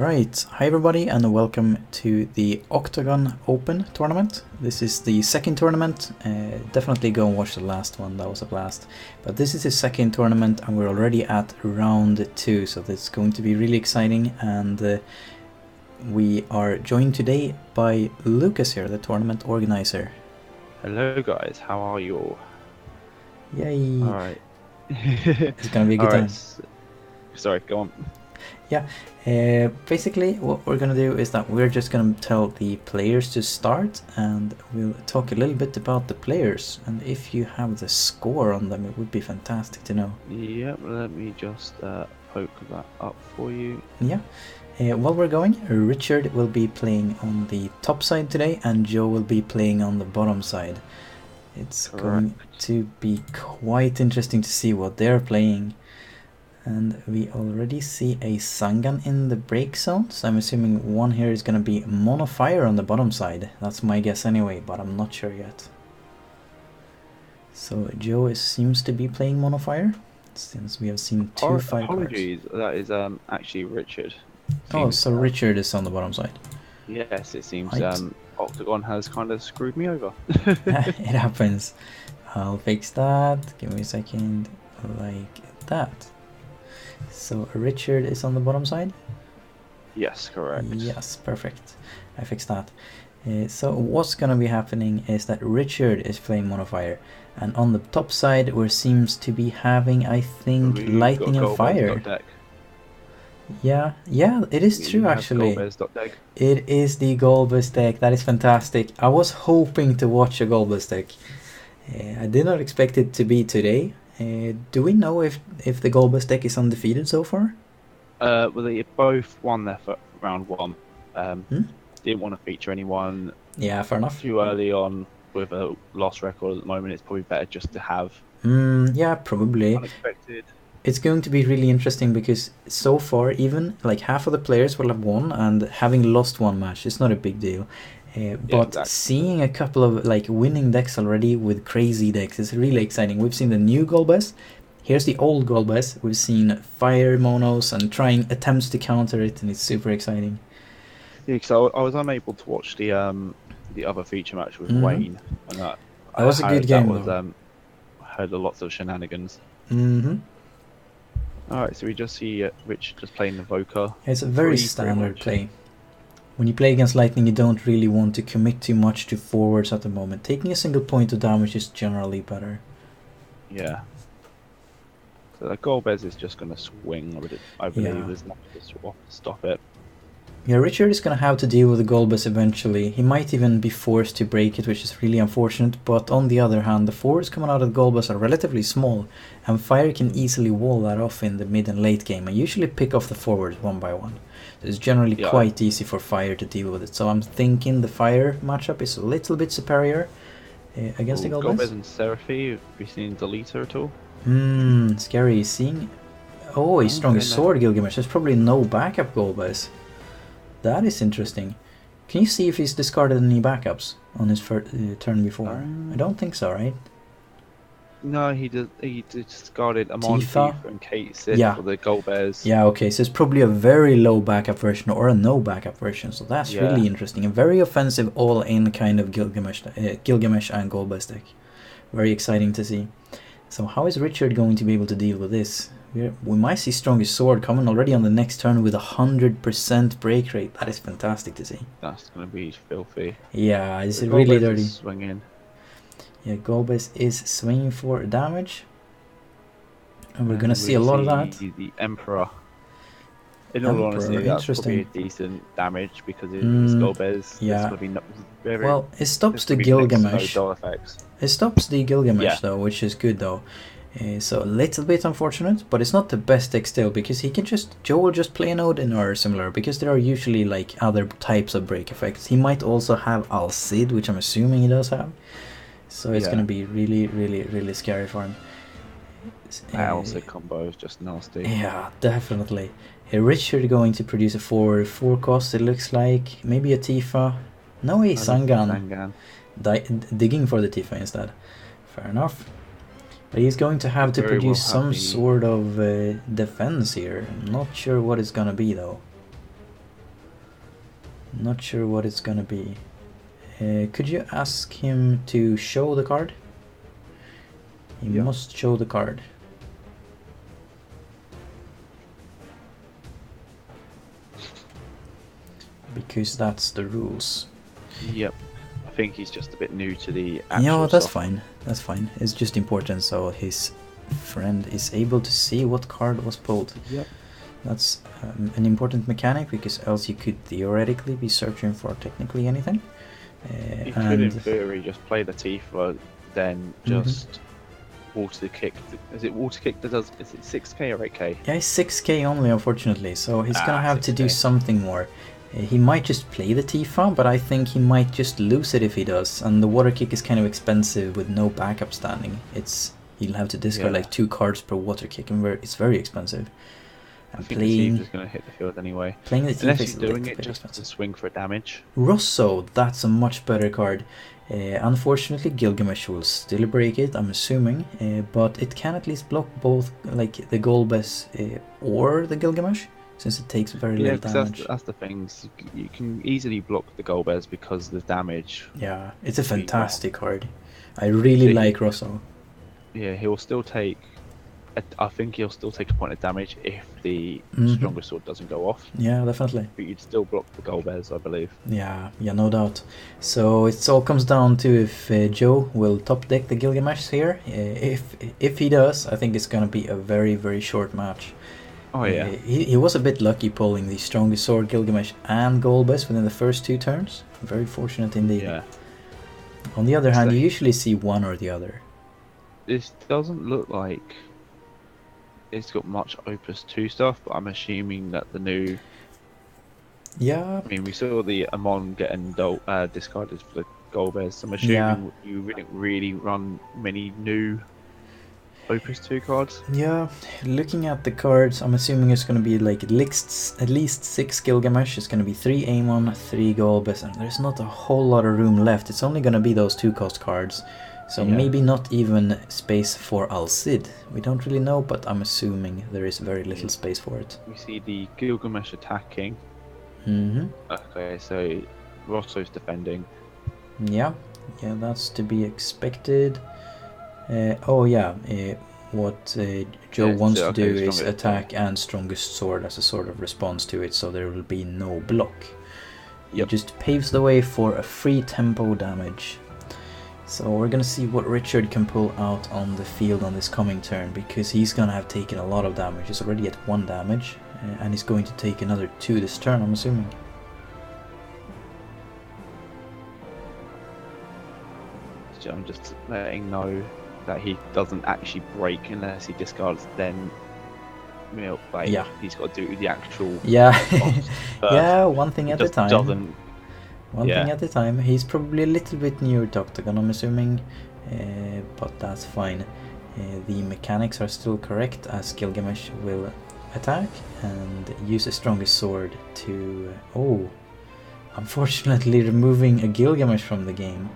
Alright, hi everybody and welcome to the OCTGN Open tournament. This is the second tournament. Definitely go and watch the last one, that was a blast. But this is the second tournament and we're already at round 2, so that's going to be really exciting. And we are joined today by Lucas here, the tournament organizer. Hello guys, how are you all? Yay! Alright. It's gonna be a good time. Sorry, go on. Yeah, basically what we're gonna do is that we're just gonna tell the players to start and we'll talk a little bit about the players, and if you have the score on them it would be fantastic to know. Yep, let me just poke that up for you. Yeah, while we're going, Richard will be playing on the top side today and Joe will be playing on the bottom side. It's going to be quite interesting to see what they're playing. And we already see a Sangan in the break zone, so I'm assuming one here is going to be Mono Fire on the bottom side. That's my guess anyway, but I'm not sure yet. So Joe seems to be playing Mono Fire, since we have seen two fire cards. Apologies, that is actually Richard. Oh, so Richard is on the bottom side. Yes, it seems right. OCTGN has kind of screwed me over. It happens. I'll fix that. Give me a second. Like that. So Richard is on the bottom side? Yes, correct. Yes, perfect. I fixed that. So what's gonna be happening is that Richard is playing Mono Fire, and on the top side we seems to be having, I think, Lightning and Fire. Yeah, it is true actually. It is the Golbez deck. That is fantastic. I was hoping to watch a Golbez deck. I did not expect it to be today. Do we know if the Golbez deck is undefeated so far? Well, they both won their round 1. Didn't want to feature anyone. Yeah, fair enough. Too early on with a loss record at the moment. It's probably better just to have. Yeah, probably. Unexpected. It's going to be really interesting because so far even like half of the players will have won, and having lost one match is not a big deal. But exactly. Seeing a couple of like winning decks already with crazy decks is really exciting. We've seen the new Golbez, here's the old Golbez, we've seen fire monos and trying attempts to counter it, and it's super exciting. Yeah, so I was unable to watch the other feature match with Wayne, and that was a good game. Heard lots of shenanigans. Alright, so we just see Rich just playing the Voker. It's a very standard play. When you play against Lightning, you don't really want to commit too much to forwards at the moment. Taking a single point of damage is generally better. Yeah. So the Golbez is just going to swing, I believe. There's nothing to stop it. Yeah, Richard is going to have to deal with the Golbez eventually. He might even be forced to break it, which is really unfortunate. But on the other hand, the forwards coming out of the Golbez are relatively small, and Fire can easily wall that off in the mid and late game. I usually pick off the forwards one by one. So it's generally quite easy for Fire to deal with it. So I'm thinking the Fire matchup is a little bit superior against the Golbez. Golbez and Seraphy, have you seen Deleter at all? Scary. Seeing... Oh, he's strong as sword Gilgamesh. There's probably no backup Golbez. That is interesting. Can you see if he's discarded any backups on his turn before? I don't think so, right? No, he discarded Amon Tifa and Kate Sid for the Golbez. Yeah, okay, so it's probably a very low backup version or a no backup version, so that's really interesting. A very offensive all-in kind of Gilgamesh and Golbez deck. Very exciting to see. So how is Richard going to be able to deal with this? We might see Strongest Sword coming already on the next turn with 100% break rate. That is fantastic to see. That's going to be filthy. Yeah, it's really dirty. Swinging. Yeah, Golbez is swinging for damage. And we're going to see a lot of that. The Emperor. In all honesty, that's probably a decent damage because it is Golbez. Yeah. Well, it stops the Gilgamesh. It stops the Gilgamesh though, which is good though. So a little bit unfortunate, but it's not the best deck still, because he can Joe will just play an Odin or similar, because there are usually like other types of break effects. He might also have Al-Cid, which I'm assuming he does have. So it's gonna be really, really, really scary for him. Al-Cid combo is just nasty. Yeah, definitely. Richard going to produce a 4 cost, it looks like. Maybe a Tifa. No, a Sangan. Digging for the Tifa instead. Fair enough. But he's going to have to produce some sort of defense here. I'm not sure what it's gonna be though. Not sure what it's gonna be. Could you ask him to show the card? He must show the card. Because that's the rules. Yep. I think he's just a bit new to the actual Yeah, that's stuff. fine. That's fine. It's just important so his friend is able to see what card was pulled. Yep. That's an important mechanic, because else you could theoretically be searching for technically anything. You could, in theory, just play the Tifa, then just water kick. Is it water kick that does? Is it 6k or 8k? Yeah, it's 6k only, unfortunately. So he's gonna have to 6K. do something more. He might just play the Tifa, but I think he might just lose it if he does. And the water kick is kind of expensive with no backup standing. He'll have to discard like 2 cards per water kick, and it's very expensive. I think the Tifa's going to hit the field anyway. Playing the Tifa Unless is he's doing it just expensive. to swing for damage. Rosso, that's a much better card. Unfortunately, Gilgamesh will still break it, I'm assuming, but it can at least block both, like the Golbez or the Gilgamesh, since it takes very little damage. That's the things. You can easily block the Golbez because of the damage. Yeah, it's a fantastic card. I really like Rosso. Yeah, he'll still take. I think he'll still take a point of damage if the stronger sword doesn't go off. Yeah, definitely. But you'd still block the Golbez, I believe. Yeah, no doubt. So it all comes down to if Joe will top deck the Gilgamesh here. If he does, I think it's gonna be a very, very short match. Oh yeah. He was a bit lucky pulling the strongest sword, Gilgamesh, and Golbez within the first 2 turns. Very fortunate indeed. Yeah. On the other hand, you usually see one or the other. This doesn't look like it's got much Opus 2 stuff, but I'm assuming that the new... Yeah. I mean, we saw the Amon getting discarded for the Golbez, so I'm assuming you didn't really run many new Opus 2 cards. Yeah, looking at the cards, I'm assuming it's going to be like at least 6 Gilgamesh, it's going to be 3 Amon, 3 Golbez, and there's not a whole lot of room left. It's only going to be those 2-cost cards. So maybe not even space for Al-Cid. We don't really know, but I'm assuming there is very little space for it. We see the Gilgamesh attacking. Okay, so Rosso's defending. Yeah, that's to be expected. What Joe wants to do is attack and strongest sword as a sort of response to it, so there will be no block. It just paves the way for a free tempo damage. So we're gonna see what Richard can pull out on the field on this coming turn, because he's gonna have taken a lot of damage. He's already at 1 damage, and he's going to take another 2 this turn, I'm assuming. So I'm just letting know that he doesn't actually break unless he discards, then he's got to do the actual one thing at a time. One thing at a time. He's probably a little bit newer to Octagon, I'm assuming, but that's fine. The mechanics are still correct, as Gilgamesh will attack and use a strongest sword to... unfortunately removing a Gilgamesh from the game.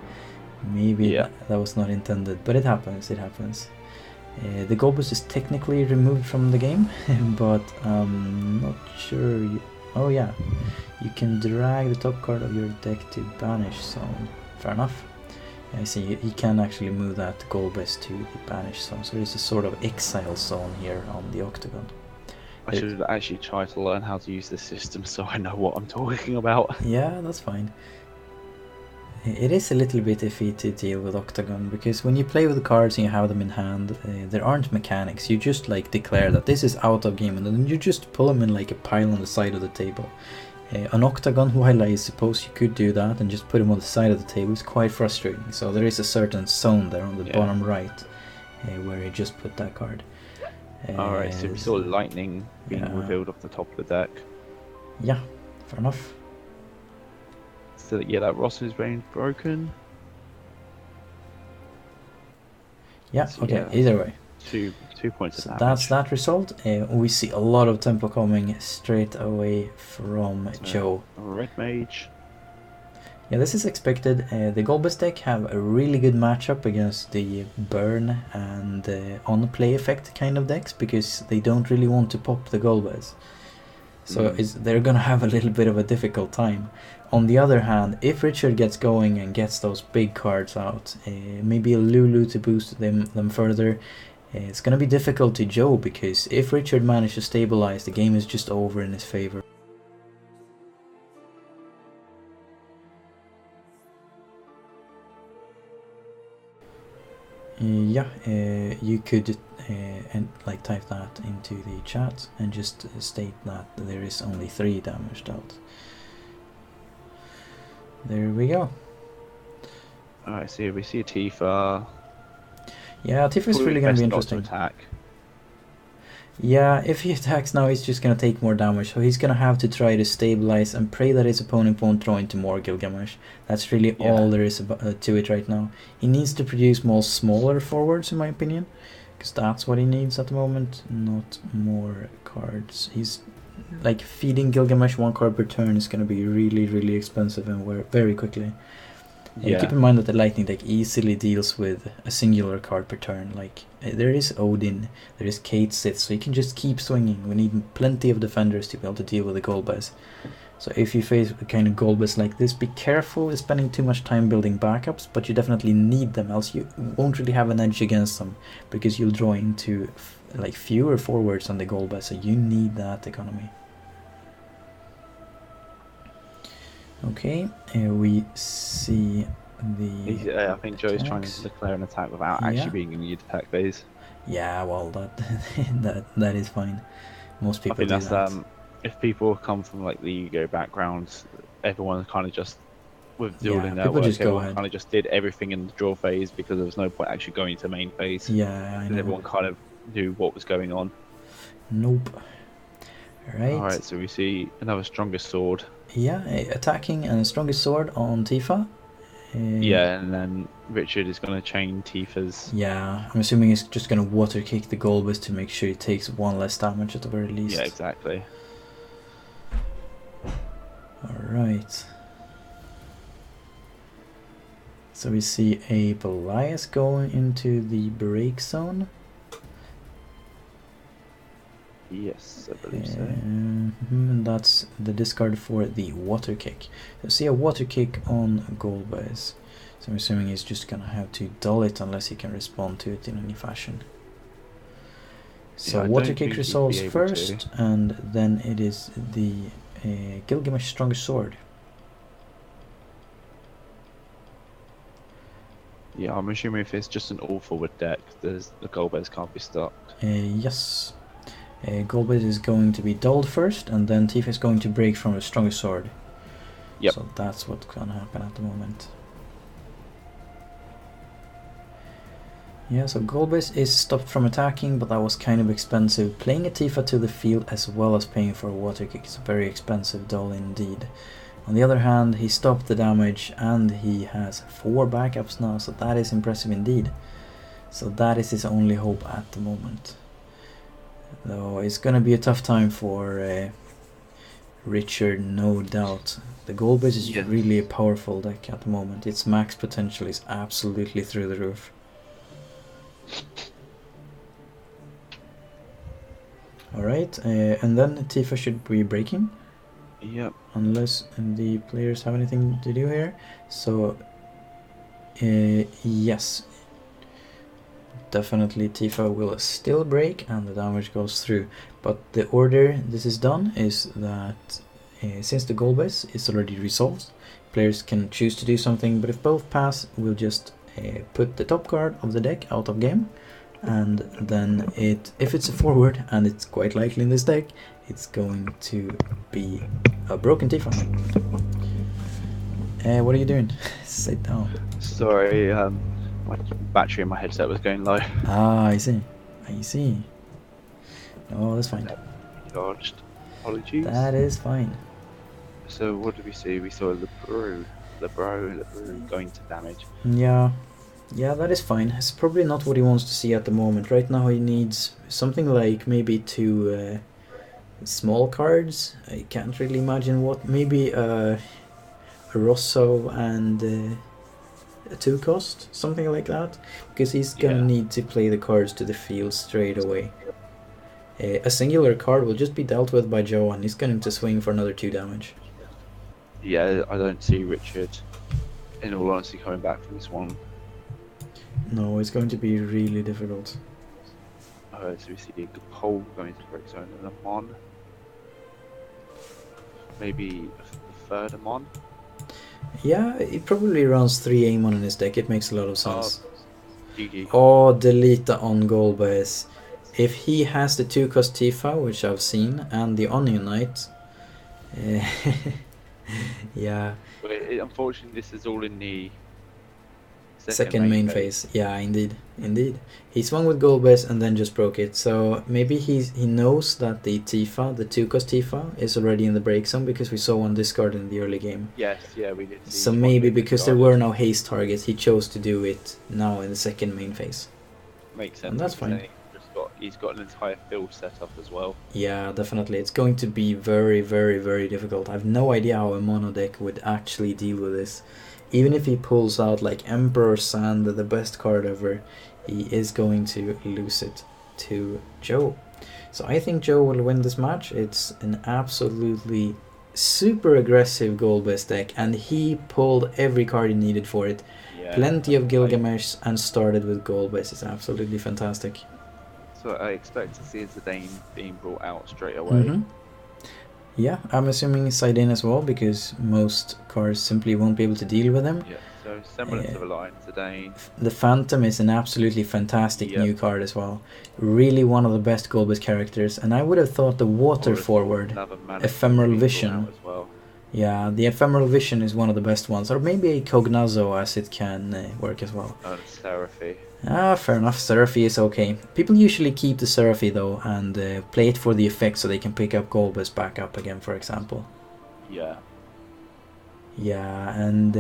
Maybe that was not intended, but it happens, The Golbez is technically removed from the game, but I'm not sure... You can drag the top card of your deck to banish zone. Fair enough. I see, he can actually move that Golbez to the banish zone, so there's a sort of exile zone here on the Octagon. I should actually try to learn how to use this system so I know what I'm talking about. Yeah, that's fine. It is a little bit iffy to deal with Octagon, because when you play with the cards and you have them in hand, there aren't mechanics. You just like declare that this is out of game, and then you just pull them in like a pile on the side of the table. An Octagon, while I suppose you could do that and just put him on the side of the table, is quite frustrating. So there is a certain zone there on the bottom right where you just put that card. Alright, so we saw lightning being revealed off the top of the deck. Yeah, fair enough. So that Rosso's range broken. Yeah, okay, either way. 2 points of damage. That's that result. We see a lot of tempo coming straight away from Joe. Red Mage. Yeah, this is expected. The Golbez deck have a really good matchup against the burn and on-play effect kind of decks, because they don't really want to pop the Golbez. So they're gonna have a little bit of a difficult time. On the other hand, if Richard gets going and gets those big cards out, maybe a Lulu to boost them further, it's going to be difficult to Joe, because if Richard manages to stabilize, the game is just over in his favor. You could like type that into the chat and just state that there is only 3 damage dealt. There we go. Alright, so we see Tifa. Yeah, Tifa's really going to be interesting. Attack. Yeah, if he attacks now, he's just going to take more damage, so he's going to have to try to stabilize and pray that his opponent won't throw into more Gilgamesh. That's really all there is to it right now. He needs to produce more smaller forwards, in my opinion, because that's what he needs at the moment, not more cards. He's like feeding Gilgamesh 1 card per turn is going to be really expensive and very quickly. Keep in mind that the Lightning deck easily deals with a singular card per turn. Like, there is Odin, there is Kate Sith, so you can just keep swinging. We need plenty of defenders to be able to deal with the Golbez. So if you face a kind of Golbez like this, be careful with spending too much time building backups, but you definitely need them, else you won't really have an edge against them, because you'll draw into like fewer forwards on the Golbez, so you need that economy. Okay, we see the... I think Joe's trying to declare an attack without actually being in the attack phase. Yeah, well, that is fine. Most people do that. If people come from like the Yu-Gi-Oh backgrounds, everyone kind of just, with dueling their work, everyone kind of just did everything in the draw phase, because there was no point actually going to main phase. Yeah, I know. Everyone kind of knew what was going on. Nope. Alright, so we see another Strongest Sword. Yeah, attacking and Strongest Sword on Tifa. Yeah, and then Richard is going to chain Tifa's. Yeah, I'm assuming he's just going to water kick the Golbez to make sure he takes 1 less damage at the very least. Yeah, exactly. Alright. So we see a Belias going into the break zone. Yes, I believe so. And that's the discard for the water kick. So see a water kick on Golbez. So I'm assuming he's just gonna have to dull it unless he can respond to it in any fashion. So yeah, water kick resolves first, and then it is the Gilgamesh Strongest Sword. Yeah, I'm assuming if it's just an all-forward deck, the Golbez can't be stopped. Yes. Golbez is going to be dulled first, and then Tifa is going to break from a Strongest Sword. Yep. So that's what's going to happen at the moment. Yeah, so Golbez is stopped from attacking, but that was kind of expensive. Playing a Tifa to the field as well as paying for a water kick is a very expensive dull indeed. On the other hand, he stopped the damage and he has 4 backups now, so that is impressive indeed. So that is his only hope at the moment. Though it's gonna be a tough time for Richard, no doubt. The Golbez is really a powerful deck at the moment. Its max potential is absolutely through the roof. Alright, and then Tifa should be breaking. Yep. Unless the players have anything to do here. So, yes. Definitely Tifa will still break and the damage goes through. But the order this is done is that since the Golbez is already resolved, players can choose to do something, but if both pass, we'll just put the top card of the deck out of game. And then if it's a forward, and it's quite likely in this deck, it's going to be a broken Tifa. What are you doing? Sit down. Sorry, my battery in my headset was going low. Ah, I see. I see. Oh, that's fine. Charged. Apologies. That is fine. So what did we see? We saw the brew going to damage. Yeah. Yeah, that is fine. It's probably not what he wants to see at the moment. Right now he needs something like maybe 2 small cards. I can't really imagine what. Maybe a Rosso and a 2 cost, something like that, because he's gonna need to play the cards to the field straight away. A singular card will just be dealt with by Joe, and he's going to swing for another 2 damage. Yeah, I don't see Richard, in all honesty, coming back from this one. No, it's going to be really difficult. So we see a Pole going to break zone and a Mon. Maybe a third Amon. Yeah, he probably runs 3 Amon in his deck. It makes a lot of sense. GG. Oh, Delita on Golbez. If he has the 2-cost Tifa, which I've seen, and the Onion Knight, yeah. But unfortunately, this is all in the second main phase. Yeah, indeed. He swung with Golbez and then just broke it. So maybe he knows that the Tifa, the 2-cost Tifa, is already in the break zone because we saw one discard in the early game. Yes, yeah, we did. So maybe because there were no haste targets, he chose to do it now in the second main phase. Makes sense. And that's fine. He's got an entire field set up as well. Yeah, definitely. It's going to be very, very, very difficult. I have no idea how a mono deck would actually deal with this. Even if he pulls out like Emperor Sand, the best card ever, he is going to lose it to Joe. So I think Joe will win this match. It's an absolutely super aggressive Golbez deck, and he pulled every card he needed for it. Yeah, plenty of Gilgamesh and started with Golbez. It's absolutely fantastic. So I expect to see Zidane being brought out straight away. Yeah, I'm assuming Zidane as well, because most cards simply won't be able to deal with him. Yeah, so semblance of a line, Zidane. The Phantom is an absolutely fantastic new card as well. Really one of the best Golbez characters, and I would have thought the water forward, Ephemeral Vision. As well. Yeah, the Ephemeral Vision is one of the best ones, or maybe a Cognazo as it can work as well. Oh, Seraphy. Ah, fair enough. Seraphy is okay. People usually keep the Seraphy though and play it for the effect so they can pick up Golbez back up again, for example. Yeah. Yeah, and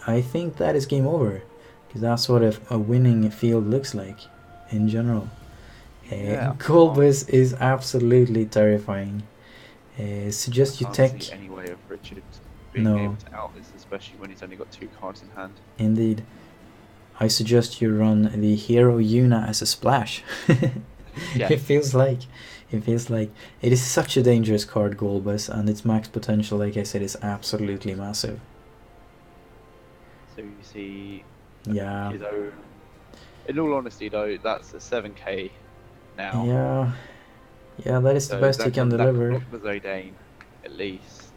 I think that is game over, because that's what a winning field looks like in general. Golbez is absolutely terrifying. Suggest you tech. I can't see any way of Richard being able to out this, especially when he's only got 2 cards in hand. Indeed. I suggest you run the Hero Yuna as a splash. Yes. It feels like it is such a dangerous card, Golbez, and its max potential, like I said, is absolutely massive. So you see, yeah. His own. In all honesty, though, that's a 7k now. Yeah, that is the best he can deliver. That Zidane, at least.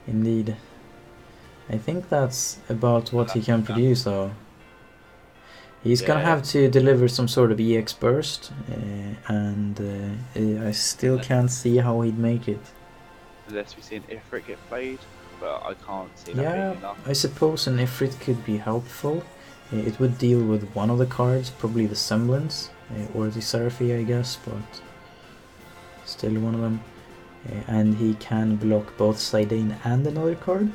Indeed. I think that's about what he can produce, though. He's gonna have to deliver some sort of EX burst, and I still can't see how he'd make it. Unless we see an Ifrit get played, but I can't see that being enough. I suppose an Ifrit could be helpful. It would deal with one of the cards, probably the Semblance, or the Seraphy, I guess, but still one of them. And he can block both Zidane and another card.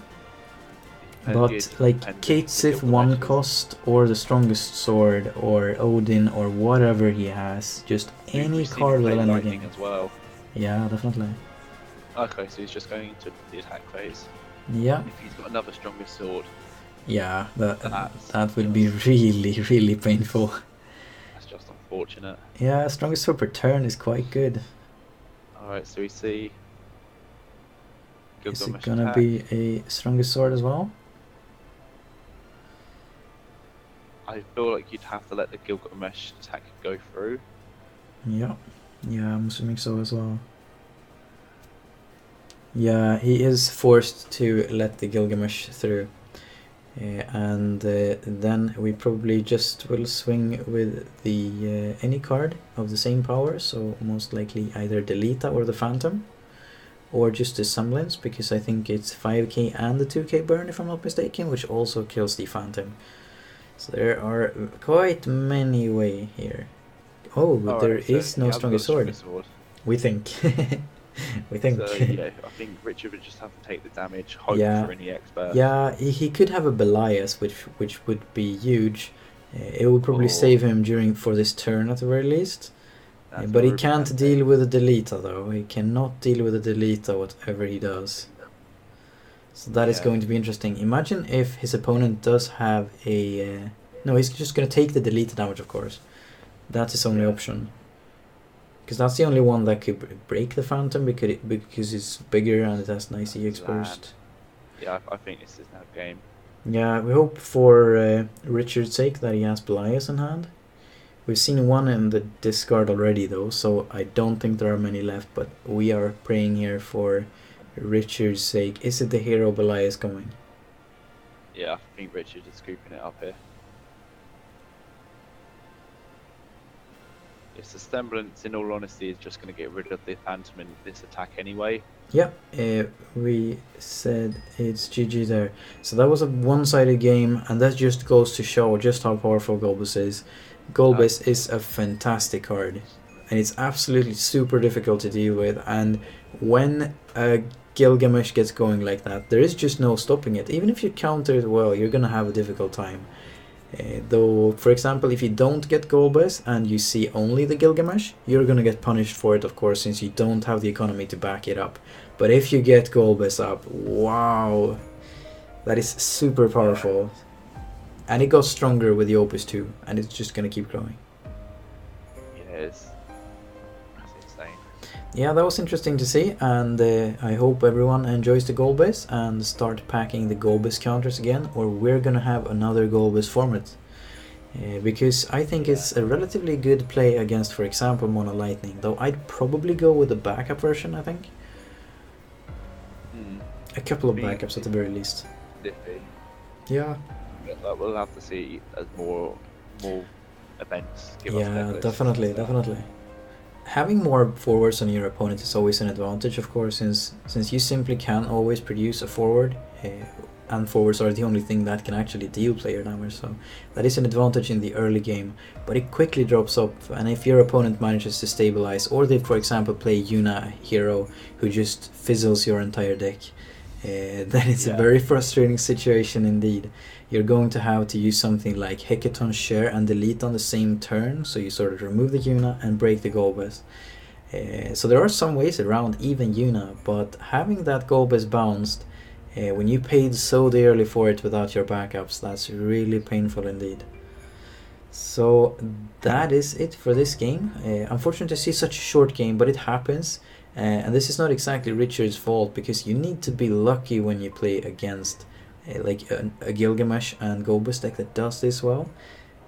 But like Kate Sith 1 cost, or the Strongest Sword, or Odin, or whatever he has, just any card will end the game. As well. Yeah, definitely. Okay, so he's just going into the attack phase. Yeah. If he's got another Strongest Sword. Yeah, that would be really, really painful. That's just unfortunate. Yeah, Strongest Sword per turn is quite good. Alright, so we see... Is it gonna be a Strongest Sword as well? I feel like you'd have to let the Gilgamesh attack go through. Yeah, I'm assuming so as well. Yeah, he is forced to let the Gilgamesh through. And then we probably just will swing with the any card of the same power, so most likely either Delita or the Phantom, or just the Semblance, because I think it's 5k and the 2k burn if I'm not mistaken, which also kills the Phantom. So there are quite many ways here. Oh, but there is no Strongest Sword. We think. We think. So, yeah, I think Richard would just have to take the damage, hope for any EX burst. Yeah, he could have a Belias, which would be huge. It would probably save him for this turn at the very least. But he can't deal with a Delita, though. He cannot deal with a Delita, whatever he does. So that is going to be interesting. Imagine if his opponent does have a... no, he's just going to take the Delita damage, of course. That's his only option. Because that's the only one that could break the Phantom, because it's bigger and it has nice EX burst. Yeah, I think this is now game. Yeah, we hope for Richard's sake that he has Belias in hand. We've seen one in the discard already though, so I don't think there are many left, but we are praying here for Richard's sake. Is it the hero Belias coming? Yeah, I think Richard is scooping it up here. It's a semblance, in all honesty, is just going to get rid of the Phantom in this attack anyway. Yeah, we said it's GG there. So that was a one-sided game, and that just goes to show just how powerful Golbez is. Golbez is a fantastic card, and it's absolutely super difficult to deal with, and when a Gilgamesh gets going like that, there is just no stopping it. Even if you counter it well, you're going to have a difficult time. Though, for example, if you don't get Golbez and you see only the Gilgamesh, you're gonna get punished for it, of course, since you don't have the economy to back it up. But if you get Golbez up, wow, that is super powerful. And it got stronger with the Opus too, and it's just gonna keep growing. Yes. That's insane. Yeah, that was interesting to see, and I hope everyone enjoys the Golbez and start packing the Golbez counters again, or we're gonna have another Golbez format. Because I think it's a relatively good play against, for example, Mono Lightning, though I'd probably go with the backup version, I think. A couple of backups at the very least. Yeah. We'll have to see as more events give us. Yeah, definitely. Having more forwards on your opponent is always an advantage, of course, since you simply can't always produce a forward, and forwards are the only thing that can actually deal player damage, so that is an advantage in the early game, but it quickly drops up, and if your opponent manages to stabilize, or they, for example, play Yuna hero who just fizzles your entire deck, then it's a very frustrating situation indeed. You're going to have to use something like Hecaton Share and delete on the same turn, so you sort of remove the Yuna and break the Golbez. So there are some ways around even Yuna, but having that Golbez bounced, when you paid so dearly for it without your backups, that's really painful indeed. So that is it for this game. Unfortunate to see such a short game, but it happens. And this is not exactly Richard's fault, because you need to be lucky when you play against like a Gilgamesh and Golbez deck that does this well.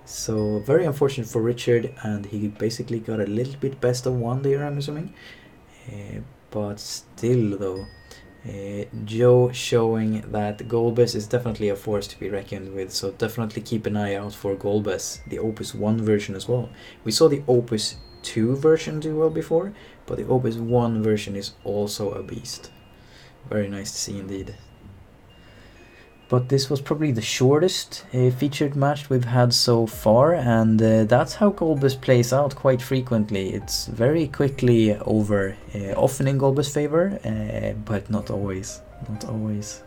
So very unfortunate for Richard, and he basically got a little bit best of one there, I'm assuming. But still though, Joe showing that Golbez is definitely a force to be reckoned with, so definitely keep an eye out for Golbez, the Opus 1 version as well. We saw the Opus 2 version do well before, but the Opus 1 version is also a beast. Very nice to see indeed. But this was probably the shortest featured match we've had so far, and that's how Golbez plays out quite frequently. It's very quickly over, often in Golbez's favor, but not always. Not always.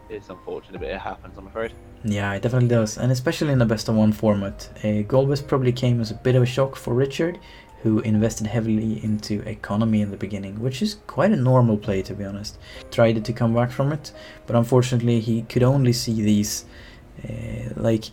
It's unfortunate, but it happens, I'm afraid. Yeah, it definitely does, and especially in the best of one format. Golbez probably came as a bit of a shock for Richard, who invested heavily into economy in the beginning, which is quite a normal play, to be honest. Tried to come back from it, but unfortunately he could only see these like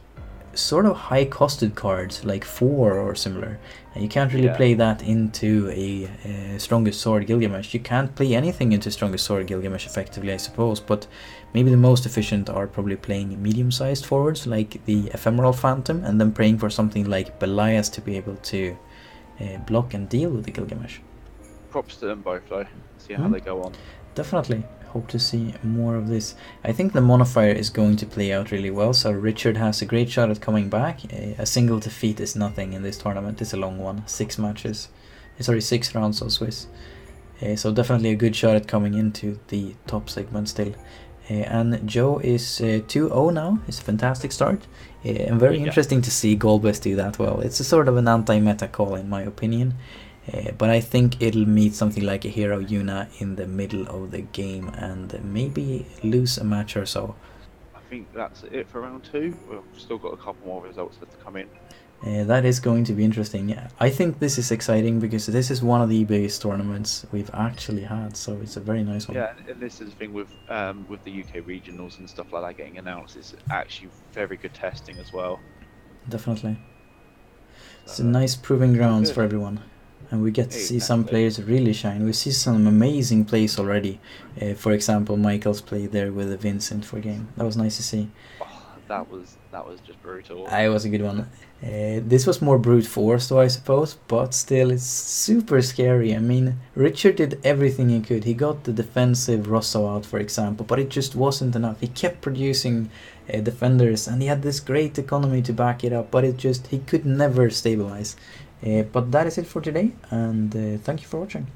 sort of high costed cards like 4 or similar, and you can't really play that into a Strongest Sword Gilgamesh. You can't play anything into Strongest Sword Gilgamesh effectively, I suppose, but maybe the most efficient are probably playing medium-sized forwards like the Ephemeral Phantom, and then praying for something like Belias to be able to block and deal with the Gilgamesh. Props to them both though, see how they go on. Definitely, hope to see more of this. I think the Monofire is going to play out really well, so Richard has a great shot at coming back. A single defeat is nothing in this tournament, it's a long one, 6 matches, sorry, 6 rounds of Swiss. So definitely a good shot at coming into the top segment still. And Joe is 2-0 now. It's a fantastic start, and very interesting to see Golbez do that well. It's a sort of an anti-meta call in my opinion, but I think it'll meet something like a Hero Yuna in the middle of the game and maybe lose a match or so. I think that's it for round 2. We've still got a couple more results to come in. That is going to be interesting. Yeah, I think this is exciting because this is one of the biggest tournaments we've actually had, so it's a very nice one. Yeah, and this is the thing with the UK regionals and stuff like that getting announced. It's actually very good testing as well. Definitely. It's a nice proving grounds for everyone. and we get to see some players really shine. We see some amazing plays already. For example, Michael's play there with the Vincent for game. That was nice to see. Oh, that was just brutal. It was a good one. This was more brute force, though, I suppose, but still, it's super scary. I mean, Richard did everything he could. He got the defensive Rosso out, for example, but it just wasn't enough. He kept producing defenders, and he had this great economy to back it up, but he could never stabilize. But that is it for today, and thank you for watching.